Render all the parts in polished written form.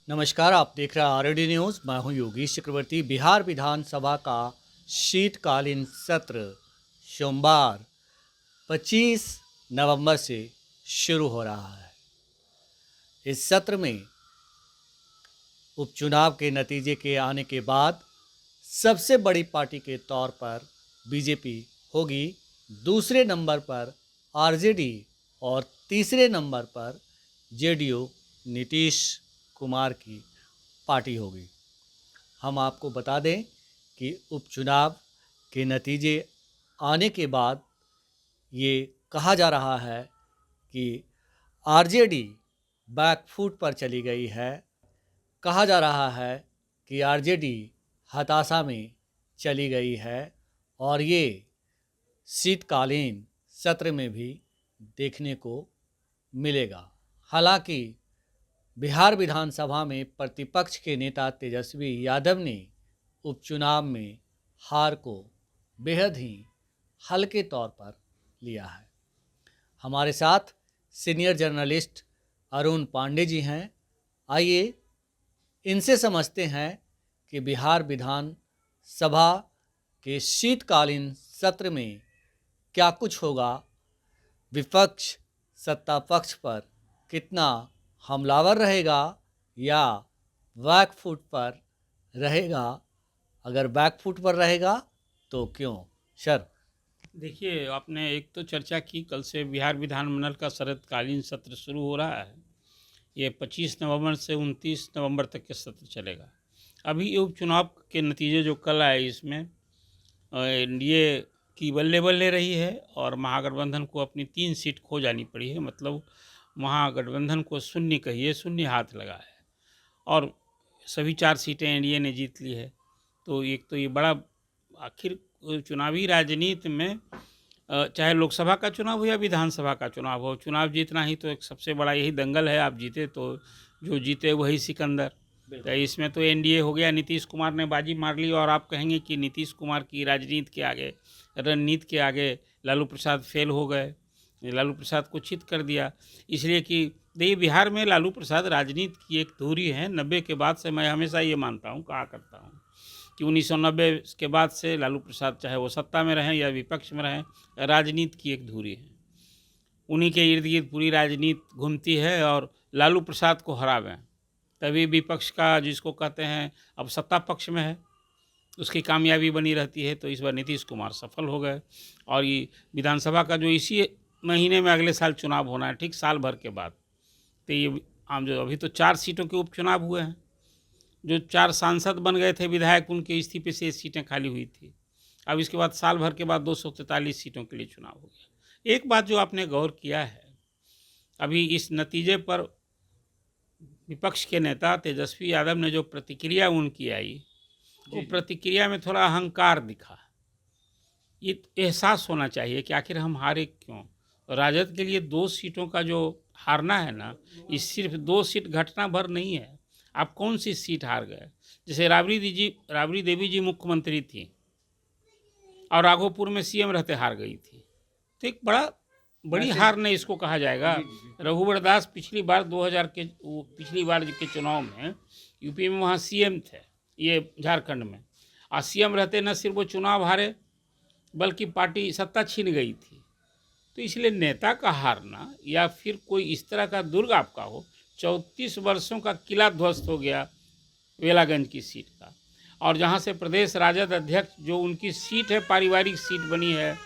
नमस्कार, आप देख रहे हैं आरडी न्यूज़। मैं हूं योगेश चक्रवर्ती। बिहार विधानसभा का शीतकालीन सत्र सोमवार 25 नवंबर से शुरू हो रहा है। इस सत्र में उपचुनाव के नतीजे के आने के बाद सबसे बड़ी पार्टी के तौर पर बीजेपी होगी, दूसरे नंबर पर आरजेडी और तीसरे नंबर पर जेडीयू नीतीश कुमार की पार्टी होगी। हम आपको बता दें कि उपचुनाव के नतीजे आने के बाद ये कहा जा रहा है कि आरजेडी बैकफुट पर चली गई है। कहा जा रहा है कि आरजेडी हताशा में चली गई है और ये शीतकालीन सत्र में भी देखने को मिलेगा। हालांकि बिहार विधानसभा में प्रतिपक्ष के नेता तेजस्वी यादव ने उपचुनाव में हार को बेहद ही हल्के तौर पर लिया है। हमारे साथ सीनियर जर्नलिस्ट अरुण पांडे जी हैं। आइए इनसे समझते हैं कि बिहार विधानसभा के शीतकालीन सत्र में क्या कुछ होगा, विपक्ष सत्ता पक्ष पर कितना हमलावर रहेगा या बैकफुट पर रहेगा। अगर बैकफुट पर रहेगा तो क्यों? सर, देखिए, आपने एक तो चर्चा की, कल से बिहार विधानमंडल का शरतकालीन सत्र शुरू हो रहा है। ये 25 नवंबर से 29 नवंबर तक के सत्र चलेगा। अभी ये उपचुनाव के नतीजे जो कल आए, इसमें एनडीए की बल्ले बल्ले रही है और महागठबंधन को अपनी 3 सीट खो जानी पड़ी है। मतलब महागठबंधन को शून्य कहिए, शून्य हाथ लगा है और सभी 4 सीटें एनडीए ने जीत ली है। तो एक तो ये बड़ा, आखिर चुनावी राजनीति में चाहे लोकसभा का चुनाव हो या विधानसभा का चुनाव हो, चुनाव जीतना ही तो एक सबसे बड़ा यही दंगल है। आप जीते तो जो जीते वही सिकंदर। तो इसमें तो एनडीए हो गया, नीतीश कुमार ने बाजी मार ली और आप कहेंगे कि नीतीश कुमार की राजनीति के आगे, रणनीति के आगे लालू प्रसाद फेल हो गए, लालू प्रसाद को चित कर दिया। इसलिए कि देखिए, बिहार में लालू प्रसाद राजनीति की एक धुरी है। 90 के बाद से मैं हमेशा ये मानता हूँ, कहा करता हूँ कि 1990 के बाद से लालू प्रसाद चाहे वो सत्ता में रहें या विपक्ष में रहें, राजनीति की एक धुरी है। उन्हीं के इर्द गिर्द पूरी राजनीति घूमती है और लालू प्रसाद को हरावें तभी विपक्ष का, जिसको कहते हैं अब सत्ता पक्ष में है, उसकी कामयाबी बनी रहती है। तो इस बार नीतीश कुमार सफल हो गए और ये विधानसभा का जो इसी महीने में अगले साल चुनाव होना है, ठीक साल भर के बाद, तो ये आम जो अभी तो 4 सीटों के उपचुनाव हुए हैं। जो 4 सांसद बन गए थे विधायक, उनके इस्तीफे से सीटें खाली हुई थी। अब इसके बाद साल भर के बाद 243 सीटों के लिए चुनाव हो गया। एक बात जो आपने गौर किया है, अभी इस नतीजे पर विपक्ष के नेता तेजस्वी यादव ने जो प्रतिक्रिया उनकी आई, वो प्रतिक्रिया में थोड़ा अहंकार दिखा। ये एहसास होना चाहिए कि आखिर हम हारे क्यों। राजद के लिए 2 सीटों का जो हारना है ना, ये सिर्फ 2 सीट घटना भर नहीं है। आप कौन सी सीट हार गए? जैसे राबड़ी देवी जी मुख्यमंत्री थी और राघोपुर में सीएम रहते हार गई थी, तो एक बड़ी हार नहीं इसको कहा जाएगा। रघुवर दास पिछली बार 2000 के पिछली बार के चुनाव में यूपी में वहाँ सीएम थे, ये झारखंड में, और सीएम रहते न सिर्फ वो चुनाव हारे बल्कि पार्टी सत्ता छीन गई थी। तो इसलिए नेता का हारना या फिर कोई इस तरह का दुर्ग आपका हो, 34 वर्षों का किला ध्वस्त हो गया वेलागंज की सीट का, और जहां से प्रदेश राजद अध्यक्ष, जो उनकी सीट है, पारिवारिक सीट बनी है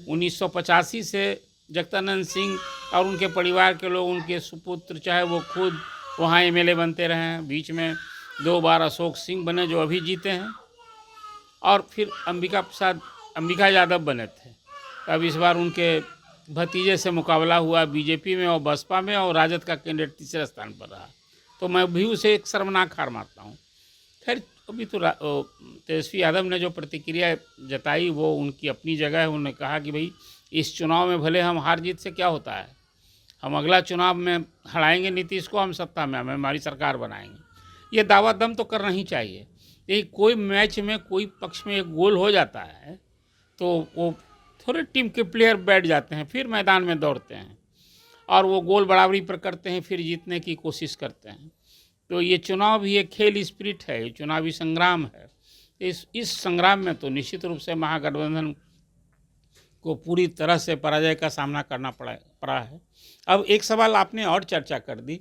1985 से, जगदानंद सिंह और उनके परिवार के लोग, उनके सुपुत्र, चाहे वो खुद वहाँ एमएलए बनते रहे हैं। बीच में 2 बार अशोक सिंह बने जो अभी जीते हैं, और फिर अंबिका यादव बने थे। अब इस बार उनके भतीजे से मुकाबला हुआ बीजेपी में और बसपा में, और राजद का कैंडिडेट तीसरे स्थान पर रहा। तो मैं भी उसे एक शर्मनाक हार मानता हूँ। खैर, अभी तो तेजस्वी यादव ने जो प्रतिक्रिया जताई वो उनकी अपनी जगह है। उन्होंने कहा कि भाई, इस चुनाव में भले हम हार जीत से क्या होता है, हम अगला चुनाव में हराएंगे नीतीश को, हम सत्ता में, हम हमारी सरकार बनाएंगे। ये दावा दम तो करना ही चाहिए। यही कोई मैच में कोई पक्ष में एक गोल हो जाता है तो वो थोड़े टीम के प्लेयर बैठ जाते हैं, फिर मैदान में दौड़ते हैं और वो गोल बराबरी पर करते हैं, फिर जीतने की कोशिश करते हैं। तो ये चुनाव भी एक खेल स्पिरिट है, ये चुनावी संग्राम है। इस संग्राम में तो निश्चित रूप से महागठबंधन को पूरी तरह से पराजय का सामना करना पड़ा है। अब एक सवाल आपने और चर्चा कर दी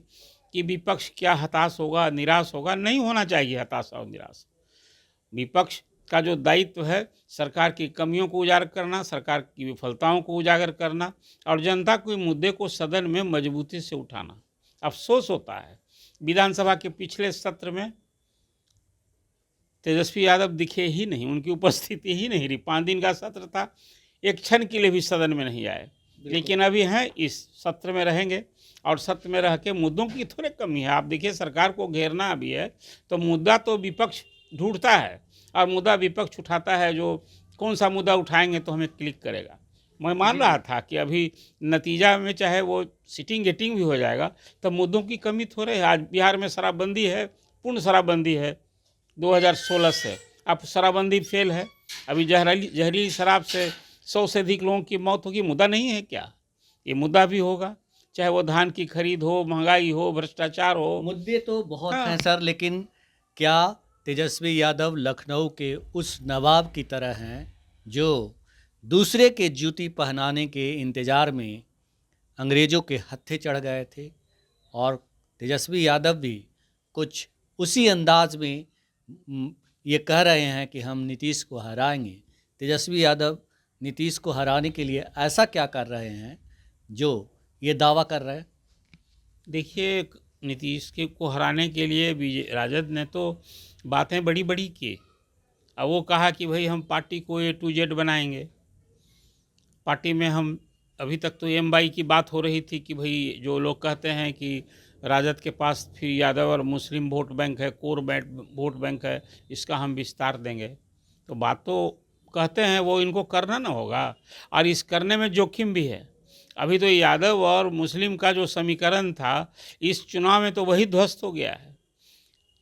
कि विपक्ष क्या हताश होगा, निराश होगा। नहीं होना चाहिए हताश और निराश। विपक्ष का जो दायित्व है सरकार की कमियों को उजागर करना, सरकार की विफलताओं को उजागर करना और जनता के मुद्दे को सदन में मजबूती से उठाना। अफसोस होता है विधानसभा के पिछले सत्र में तेजस्वी यादव दिखे ही नहीं, उनकी उपस्थिति ही नहीं रही। 5 दिन का सत्र था, एक क्षण के लिए भी सदन में नहीं आए। लेकिन अभी हैं, इस सत्र में रहेंगे और सत्र में रह के मुद्दों की थोड़ी कमी है। आप देखिए सरकार को घेरना अभी है तो मुद्दा तो विपक्ष ढूंढता है और मुद्दा विपक्ष उठाता है। जो कौन सा मुद्दा उठाएंगे तो हमें क्लिक करेगा। मैं मान रहा था कि अभी नतीजा में चाहे वो सिटिंग गेटिंग भी हो जाएगा तो मुद्दों की कमी थोड़े है। आज बिहार में शराबबंदी है, पूर्ण शराबबंदी है 2016 से। अब शराबबंदी फेल है, अभी जहरीली शराब से 100 से अधिक लोगों की मौत होगी। मुद्दा नहीं है क्या? ये मुद्दा भी होगा, चाहे वो धान की खरीद हो, महंगाई हो, भ्रष्टाचार हो। मुद्दे तो बहुत हाँ। हैं सर, लेकिन क्या तेजस्वी यादव लखनऊ के उस नवाब की तरह हैं जो दूसरे के जूती पहनाने के इंतज़ार में अंग्रेज़ों के हत्थे चढ़ गए थे? और तेजस्वी यादव भी कुछ उसी अंदाज में ये कह रहे हैं कि हम नीतीश को हराएंगे। तेजस्वी यादव नीतीश को हराने के लिए ऐसा क्या कर रहे हैं जो ये दावा कर रहे हैं? देखिए, नीतीश को हराने के लिए राजद ने तो बातें बड़ी बड़ी की। अब वो कहा कि भाई हम पार्टी को A to Z बनाएंगे। पार्टी में हम अभी तक तो MY की बात हो रही थी कि भाई जो लोग कहते हैं कि राजद के पास फिर यादव और मुस्लिम वोट बैंक है, कोर वोट बैंक है, इसका हम विस्तार देंगे। तो बात तो कहते हैं, वो इनको करना ना होगा और इस करने में जोखिम भी है। अभी तो यादव और मुस्लिम का जो समीकरण था इस चुनाव में तो वही ध्वस्त हो गया है।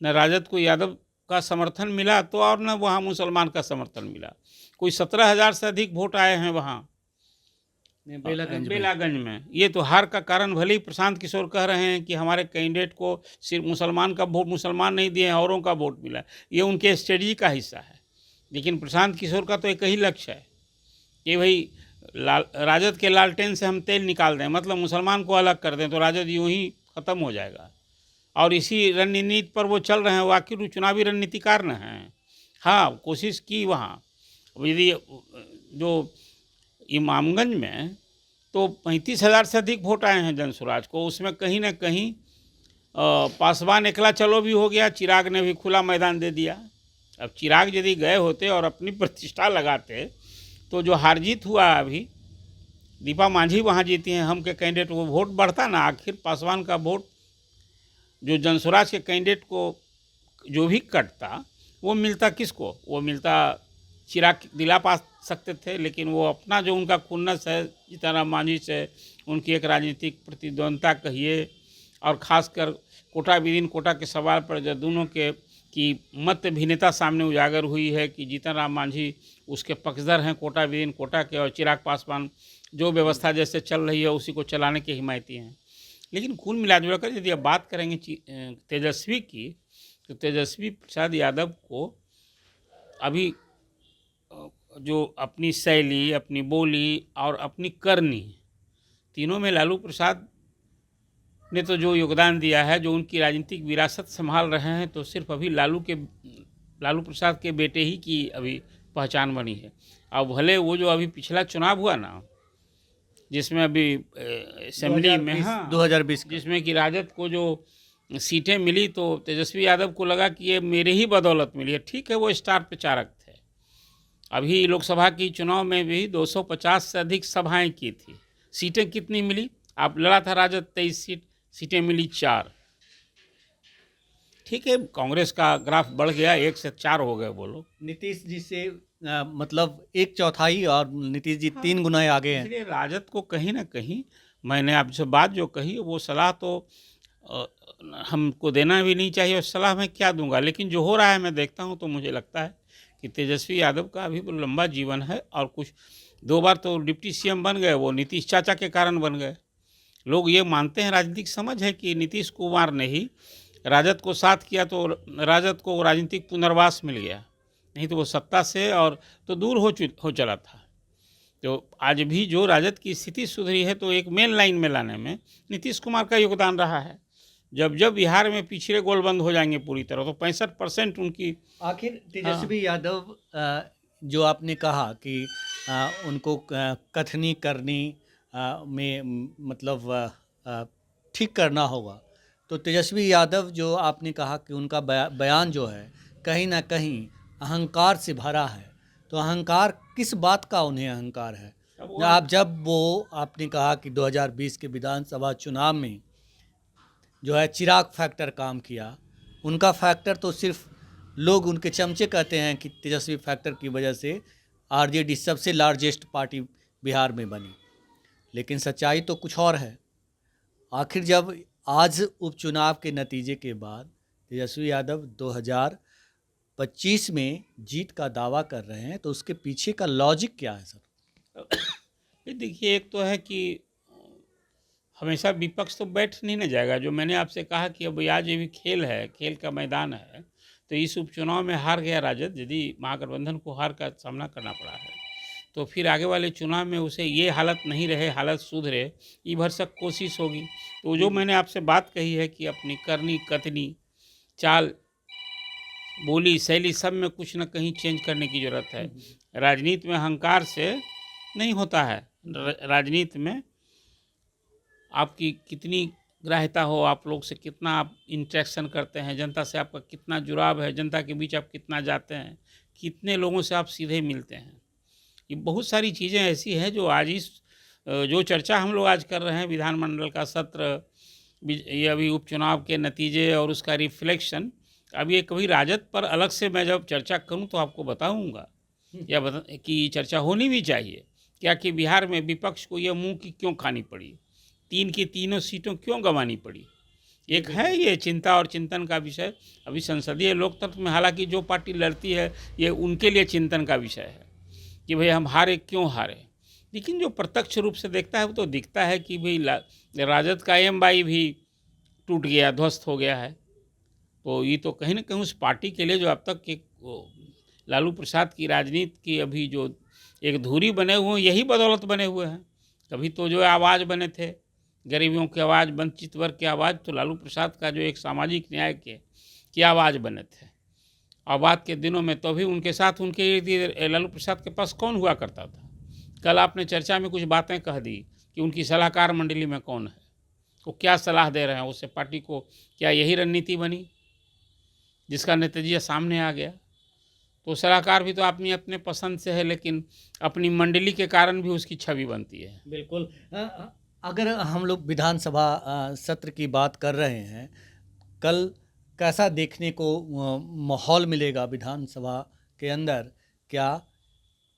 न राजद को यादव का समर्थन मिला तो और न वहाँ मुसलमान का समर्थन मिला। कोई 17,000 से अधिक वोट आए हैं वहाँ बेलागंज में। ये तो हार का कारण भले ही प्रशांत किशोर कह रहे हैं कि हमारे कैंडिडेट को सिर्फ मुसलमान का वोट, मुसलमान नहीं दिए हैं, औरों का वोट मिला। ये उनके स्ट्रेटजी का हिस्सा है। लेकिन प्रशांत किशोर का तो एक ही लक्ष्य है कि भाई राजद के लालटेन से हम तेल निकाल दें, मतलब मुसलमान को अलग कर दें तो राजद यूं ही ख़त्म हो जाएगा। और इसी रणनीति पर वो चल रहे हैं। वो आखिर वो चुनावी रणनीतिकार न हैं। हाँ, कोशिश की वहाँ। यदि जो इमामगंज में तो 35,000 से अधिक वोट आए हैं जनसुराज को, उसमें कहीं ना कहीं पासवान एकला चलो भी हो गया, चिराग ने भी खुला मैदान दे दिया। अब चिराग यदि गए होते और अपनी प्रतिष्ठा लगाते तो जो हार जीत हुआ, अभी दीपा मांझी वहाँ जीती हैं हम के कैंडिडेट, वो वोट बढ़ता ना। आखिर पासवान का वोट जो जनसुराज के कैंडिडेट को जो भी कटता वो मिलता किसको? वो मिलता चिराग दिला पा सकते थे। लेकिन वो अपना जो उनका खुन्नस है जीतनराम मांझी से, उनकी एक राजनीतिक प्रतिद्वंदता कहिए और ख़ासकर कोटा विदिन कोटा के सवाल पर जब दोनों के की मत भिन्नता सामने उजागर हुई है कि जीतनराम मांझी उसके पक्षधर हैं कोटा विदिन कोटा के, और चिराग पासवान जो व्यवस्था जैसे चल रही है उसी को चलाने के हिमायती हैं। लेकिन कुल मिलाजुलाकर यदि आप बात करेंगे तेजस्वी की, तो तेजस्वी प्रसाद यादव को अभी जो अपनी शैली, अपनी बोली और अपनी करनी, तीनों में लालू प्रसाद ने तो जो योगदान दिया है, जो उनकी राजनीतिक विरासत संभाल रहे हैं, तो सिर्फ अभी लालू प्रसाद के बेटे ही की अभी पहचान बनी है। अब भले वो जो अभी पिछला चुनाव हुआ ना, जिसमें अभी असेंबली में 2020 जिसमें कि राजद को जो सीटें मिली तो तेजस्वी यादव को लगा कि ये मेरे ही बदौलत मिली है। ठीक है, वो स्टार प्रचारक थे। अभी लोकसभा की चुनाव में भी 250 से अधिक सभाएं की थी। सीटें कितनी मिली? आप लड़ा था राजद 23 सीटें मिली 4। ठीक है, कांग्रेस का ग्राफ बढ़ गया, 1 से 4 हो गए वो लोग। नीतीश जी से मतलब 1/4 और नीतीश जी 3 गुना आगे हैं। इसलिए राजद को कहीं ना कहीं, मैंने आपसे बात जो कही वो सलाह तो हमको देना भी नहीं चाहिए, और सलाह मैं क्या दूंगा। लेकिन जो हो रहा है मैं देखता हूं तो मुझे लगता है कि तेजस्वी यादव का अभी लंबा जीवन है। और कुछ 2 बार तो डिप्टी CM बन गए, वो नीतीश चाचा के कारण बन गए। लोग ये मानते हैं, राजनीतिक समझ है कि नीतीश कुमार ने ही राजद को साथ किया तो राजद को राजनीतिक पुनर्वास मिल गया, नहीं तो वो सत्ता से और तो दूर हो चला था। तो आज भी जो राजद की स्थिति सुधरी है तो एक मेन लाइन में लाने में नीतीश कुमार का योगदान रहा है। जब जब बिहार में पिछड़े गोलबंद हो जाएंगे पूरी तरह तो 65% उनकी। आखिर तेजस्वी यादव जो आपने कहा कि उनको कथनी करनी में मतलब ठीक करना होगा, तो तेजस्वी यादव जो आपने कहा कि उनका बयान जो है कहीं ना कहीं अहंकार से भरा है, तो अहंकार किस बात का उन्हें अहंकार है? जब वो आपने कहा कि 2020 के विधानसभा चुनाव में जो है चिराग फैक्टर काम किया, उनका फैक्टर तो सिर्फ लोग उनके चमचे कहते हैं कि तेजस्वी फैक्टर की वजह से आरजेडी सबसे लार्जेस्ट पार्टी बिहार में बनी, लेकिन सच्चाई तो कुछ और है। आखिर जब आज उपचुनाव के नतीजे के बाद तेजस्वी यादव 2025 में जीत का दावा कर रहे हैं, तो उसके पीछे का लॉजिक क्या है सर? देखिए, एक तो है कि हमेशा विपक्ष तो बैठ नहीं ना जाएगा। जो मैंने आपसे कहा कि अब आज ये भी खेल है, खेल का मैदान है, तो इस उपचुनाव में हार गया राजद, यदि महागठबंधन को हार का सामना करना पड़ा है तो फिर आगे वाले चुनाव में उसे ये हालत नहीं रहे, हालत सुधरे, ये भरसक कोशिश होगी। तो जो मैंने आपसे बात कही है कि अपनी करनी कथनी चाल बोली शैली सब में कुछ न कहीं चेंज करने की ज़रूरत है। राजनीति में अहंकार से नहीं होता है। राजनीति में आपकी कितनी ग्राह्यता हो, आप लोग से कितना आप इंटरेक्शन करते हैं, जनता से आपका कितना जुड़ाव है, जनता के बीच आप कितना जाते हैं, कितने लोगों से आप सीधे मिलते हैं, ये बहुत सारी चीज़ें ऐसी हैं जो आज इस जो चर्चा हम लोग आज कर रहे हैं, विधानमंडल का सत्र, ये अभी उपचुनाव के नतीजे और उसका रिफ्लेक्शन, अब ये कभी राजद पर अलग से मैं जब चर्चा करूं तो आपको बताऊंगा या कि चर्चा होनी भी चाहिए क्या कि बिहार में विपक्ष को यह मुंह की क्यों खानी पड़ी, 3 की तीनों सीटों क्यों गंवानी पड़ी। एक है ये चिंता और चिंतन का विषय। अभी संसदीय लोकतंत्र में हालांकि जो पार्टी लड़ती है ये उनके लिए चिंतन का विषय है कि भाई हम हारे क्यों हारे, लेकिन जो प्रत्यक्ष रूप से देखता है वो तो दिखता है कि भाई राजद का एम.वाई भी टूट गया, ध्वस्त हो गया है। तो ये तो कहीं ना कहीं उस पार्टी के लिए जो अब तक के लालू प्रसाद की राजनीति की अभी जो एक धुरी बने हुए हैं, यही बदौलत बने हुए हैं। कभी तो जो आवाज़ बने थे, गरीबियों की आवाज़, वंचित वर्ग की आवाज़, तो लालू प्रसाद का जो एक सामाजिक न्याय की आवाज़ बने थे। आबाद के दिनों में तो भी उनके साथ उनके लालू प्रसाद के पास कौन हुआ करता था। कल आपने चर्चा में कुछ बातें कह दी कि उनकी सलाहकार मंडली में कौन है, वो क्या सलाह दे रहे हैं उससे पार्टी को, क्या यही रणनीति बनी जिसका नतीजा सामने आ गया। तो सलाहकार भी तो अपनी अपने पसंद से है, लेकिन अपनी मंडली के कारण भी उसकी छवि बनती है। बिल्कुल। अगर हम लोग विधानसभा सत्र की बात कर रहे हैं, कल कैसा देखने को माहौल मिलेगा विधानसभा के अंदर? क्या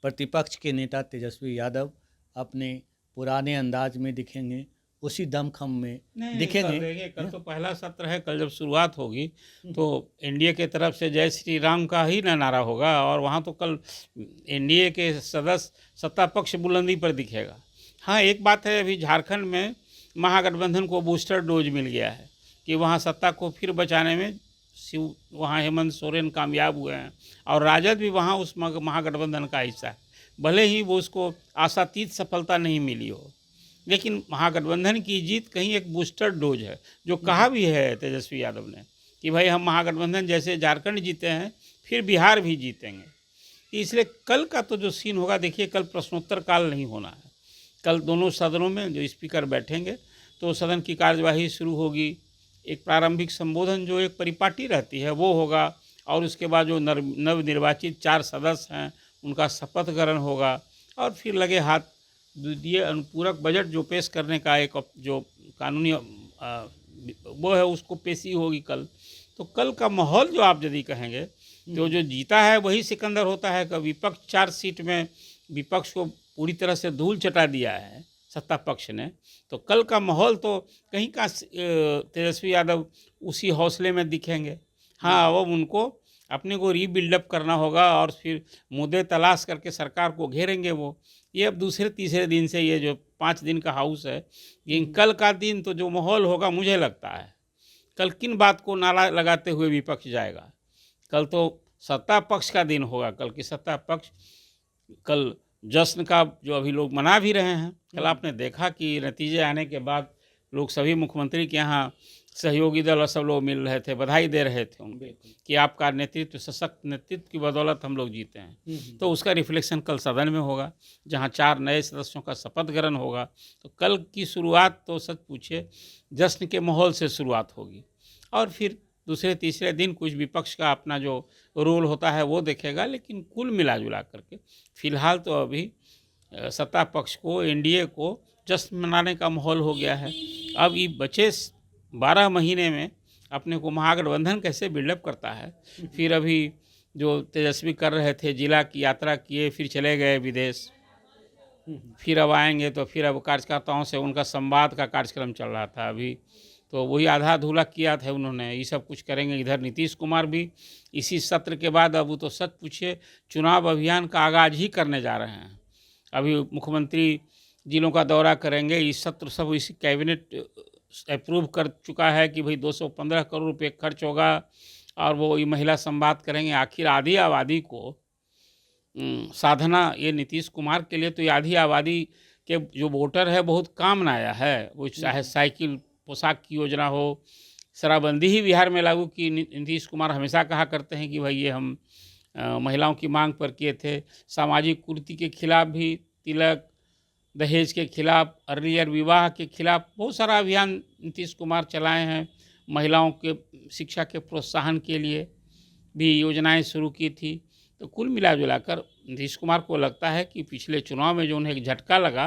प्रतिपक्ष के नेता तेजस्वी यादव अपने पुराने अंदाज में दिखेंगे, उसी दमखम में दिखेंगे? देखिए, कल तो पहला सत्र है, कल जब शुरुआत होगी तो एनडीए के तरफ से जय श्री राम का ही नारा होगा और वहाँ तो कल एनडीए के सदस्य सत्ता पक्ष बुलंदी पर दिखेगा। हाँ, एक बात है, अभी झारखंड में महागठबंधन को बूस्टर डोज मिल गया है कि वहाँ सत्ता को फिर बचाने में वहाँ हेमंत सोरेन कामयाब हुए हैं और राजद भी वहाँ उस महागठबंधन का हिस्सा है। भले ही वो उसको आशातीत सफलता नहीं मिली हो, लेकिन महागठबंधन की जीत कहीं एक बूस्टर डोज है। जो कहा भी है तेजस्वी यादव ने कि भाई हम महागठबंधन जैसे झारखंड जीते हैं फिर बिहार भी जीतेंगे। इसलिए कल का तो जो सीन होगा, देखिए कल प्रश्नोत्तर काल नहीं होना है। कल दोनों सदनों में जो स्पीकर बैठेंगे तो सदन की कार्यवाही शुरू होगी। एक प्रारंभिक संबोधन जो एक परिपाटी रहती है वो होगा और उसके बाद जो नवनिर्वाचित 4 सदस्य हैं उनका शपथ ग्रहण होगा और फिर लगे हाथ द्वितीय अनुपूरक बजट जो पेश करने का एक जो कानूनी वो है उसको पेशी होगी कल। तो कल का माहौल जो आप यदि कहेंगे तो जो जीता है वही सिकंदर होता है। कि विपक्ष 4 सीट में विपक्ष को पूरी तरह से धूल चटा दिया है सत्ता पक्ष ने, तो कल का माहौल तो कहीं का तेजस्वी यादव उसी हौसले में दिखेंगे। हाँ, अब उनको अपने को रीबिल्डअप करना होगा और फिर मुद्दे तलाश करके सरकार को घेरेंगे वो। ये अब दूसरे तीसरे दिन से ये जो 5 दिन का हाउस है, लेकिन कल का दिन तो जो माहौल होगा मुझे लगता है कल किन बात को नारा लगाते हुए विपक्ष जाएगा। कल तो सत्ता पक्ष का दिन होगा, कल की सत्ता पक्ष कल जश्न का जो अभी लोग मना भी रहे हैं। कल आपने देखा कि नतीजे आने के बाद लोग सभी मुख्यमंत्री के यहाँ सहयोगी दल और सब लोग मिल रहे थे, बधाई दे रहे थे उनके कि आपका नेतृत्व, सशक्त नेतृत्व की बदौलत हम लोग जीते हैं। तो उसका रिफ्लेक्शन कल सदन में होगा, जहाँ 4 नए सदस्यों का शपथ ग्रहण होगा। तो कल की शुरुआत तो सच पूछे जश्न के माहौल से शुरुआत होगी, और फिर दूसरे तीसरे दिन कुछ विपक्ष का अपना जो रोल होता है वो देखेगा। लेकिन कुल मिला जुला करके फिलहाल तो अभी सत्ता पक्ष को, एनडीए को जश्न मनाने का माहौल हो गया है। अब ये बचे 12 महीने में अपने को महागठबंधन कैसे बिल्डअप करता है। फिर अभी जो तेजस्वी कर रहे थे, जिला की यात्रा किए, फिर चले गए विदेश, फिर अब आएंगे तो फिर अब कार्यकर्ताओं से उनका संवाद का कार्यक्रम चल रहा था अभी, तो वही आधा अधूरा किया था उन्होंने। ये सब कुछ करेंगे। इधर नीतीश कुमार भी इसी सत्र के बाद अब तो सच पूछिए चुनाव अभियान का आगाज ही करने जा रहे हैं। अभी मुख्यमंत्री जिलों का दौरा करेंगे। इस सत्र सब इसी कैबिनेट अप्रूव कर चुका है कि भाई 215 करोड़ रुपये खर्च होगा, और वो ये महिला संवाद करेंगे। आखिर आधी आबादी को साधना, ये नीतीश कुमार के लिए तो ये आधी आबादी के जो वोटर है बहुत काम न आया है। वो चाहे साइकिल, पोशाक की योजना हो, शराबबंदी ही बिहार में लागू की। नीतीश कुमार हमेशा कहा करते हैं कि भाई ये हम महिलाओं की मांग पर किए थे। सामाजिक कुरीति के खिलाफ भी, तिलक, दहेज के खिलाफ, अर्लियर विवाह के खिलाफ बहुत सारा अभियान नीतीश कुमार चलाए हैं। महिलाओं के शिक्षा के प्रोत्साहन के लिए भी योजनाएं शुरू की थी। तो कुल मिला जुलाकर नीतीश कुमार को लगता है कि पिछले चुनाव में जो उन्हें एक झटका लगा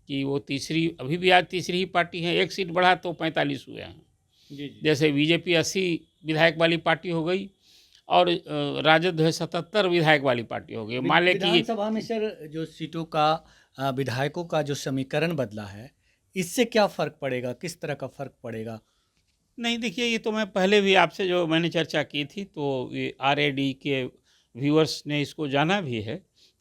कि वो तीसरी, अभी भी आज तीसरी ही पार्टी है, 1 सीट बढ़ा तो 45 हुए हैं। जैसे बीजेपी 80 विधायक वाली पार्टी हो गई, और राजद है 77 विधायक वाली पार्टी हो गई। मान ले कि विधानसभा में सर जो सीटों का, विधायकों का जो समीकरण बदला है, इससे क्या फर्क पड़ेगा, किस तरह का फर्क पड़ेगा? नहीं, देखिए ये तो मैं पहले भी आपसे जो मैंने चर्चा की थी, तो ये RAD के व्यूअर्स ने इसको जाना भी है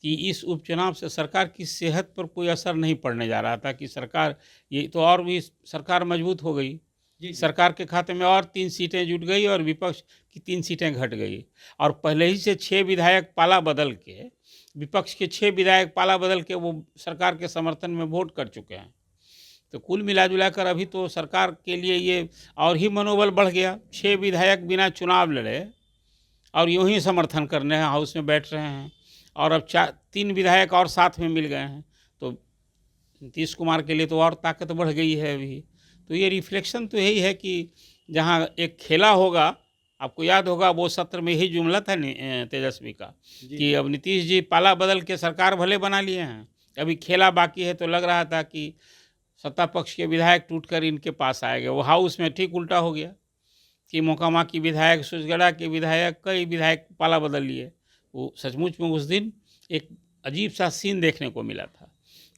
कि इस उपचुनाव से सरकार की सेहत पर कोई असर नहीं पड़ने जा रहा था। कि सरकार, ये तो और भी सरकार मजबूत हो गई। सरकार के खाते में और 3 सीटें जुट गई, और विपक्ष की 3 सीटें घट गई। और पहले ही से 6 विधायक पाला बदल के, विपक्ष के 6 विधायक पाला बदल के वो सरकार के समर्थन में वोट कर चुके हैं। तो कुल मिला जुला कर अभी तो सरकार के लिए ये और ही मनोबल बढ़ गया। 6 विधायक बिना चुनाव लड़े और यूं ही समर्थन करने हैं, हाउस में बैठ रहे हैं, और अब 3 विधायक और साथ में मिल गए हैं। तो नीतीश कुमार के लिए तो और ताकत बढ़ गई है अभी। तो ये रिफ्लेक्शन तो यही है कि जहाँ एक खेला होगा, आपको याद होगा वो सत्र में ही जुमला था तेजस्वी का कि अब नीतीश जी पाला बदल के सरकार भले बना लिए हैं, अभी खेला बाकी है। तो लग रहा था कि सत्ता पक्ष के विधायक टूटकर इनके पास आएंगे। वो हाउस में ठीक उल्टा हो गया कि मोकामा की विधायक, सुजगढ़ा के विधायक, कई विधायक पाला बदल लिए। वो सचमुच में उस दिन एक अजीब सा सीन देखने को मिला था।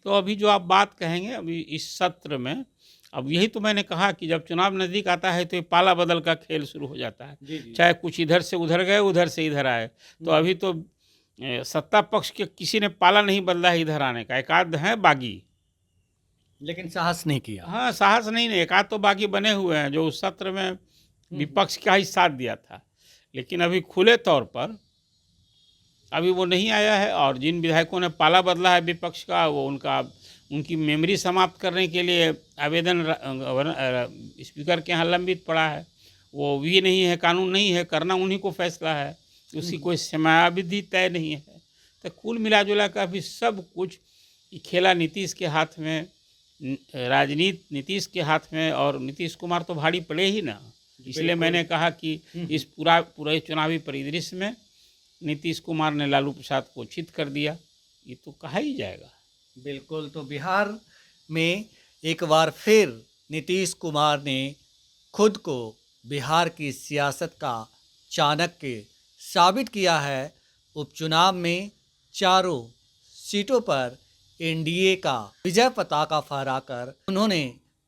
तो अभी जो आप बात कहेंगे, अभी इस सत्र में, अब यही तो मैंने कहा कि जब चुनाव नज़दीक आता है तो ये पाला बदल का खेल शुरू हो जाता है। चाहे कुछ इधर से उधर गए, उधर से इधर आए। तो अभी तो सत्ता पक्ष के किसी ने पाला नहीं बदला है इधर आने का। एक आध है बागी, लेकिन साहस नहीं किया। हाँ, साहस नहीं, एक आध तो बागी बने हुए हैं जो उस सत्र में विपक्ष का ही साथ दिया था। लेकिन अभी खुले तौर पर अभी वो नहीं आया है। और जिन विधायकों ने पाला बदला है विपक्ष का, वो उनकी मेमोरी समाप्त करने के लिए आवेदन स्पीकर के यहाँ लंबित पड़ा है। वो भी नहीं है, कानून नहीं है, करना उन्हीं को फैसला है, उसकी कोई समयावधि तय नहीं है। तो कुल मिला जुला कर अभी सब कुछ खेला नीतीश के हाथ में, राजनीति नीतीश के हाथ में, और नीतीश कुमार तो भारी पड़े ही ना। इसलिए मैंने कहा कि इस पूरे चुनावी परिदृश्य में नीतीश कुमार ने लालू प्रसाद को चित कर दिया, ये तो कहा ही जाएगा। बिल्कुल। तो बिहार में एक बार फिर नीतीश कुमार ने खुद को बिहार की सियासत का चाणक्य साबित किया है। उपचुनाव में चारों सीटों पर एनडीए का विजय पताका फहराकर उन्होंने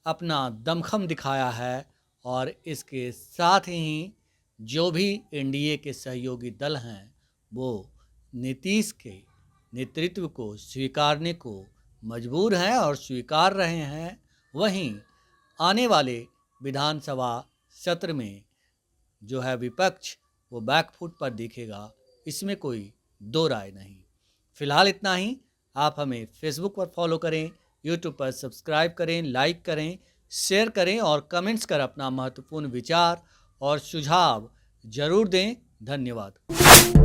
अपना दमखम दिखाया है, और इसके साथ ही जो भी एनडीए के सहयोगी दल हैं वो नीतीश के नेतृत्व को स्वीकारने को मजबूर हैं और स्वीकार रहे हैं। वहीं आने वाले विधानसभा सत्र में जो है विपक्ष वो बैकफुट पर दिखेगा, इसमें कोई दो राय नहीं। फिलहाल इतना ही। आप हमें फेसबुक पर फॉलो करें, यूट्यूब पर सब्सक्राइब करें, लाइक करें, शेयर करें और कमेंट्स कर अपना महत्वपूर्ण विचार और सुझाव जरूर दें। धन्यवाद।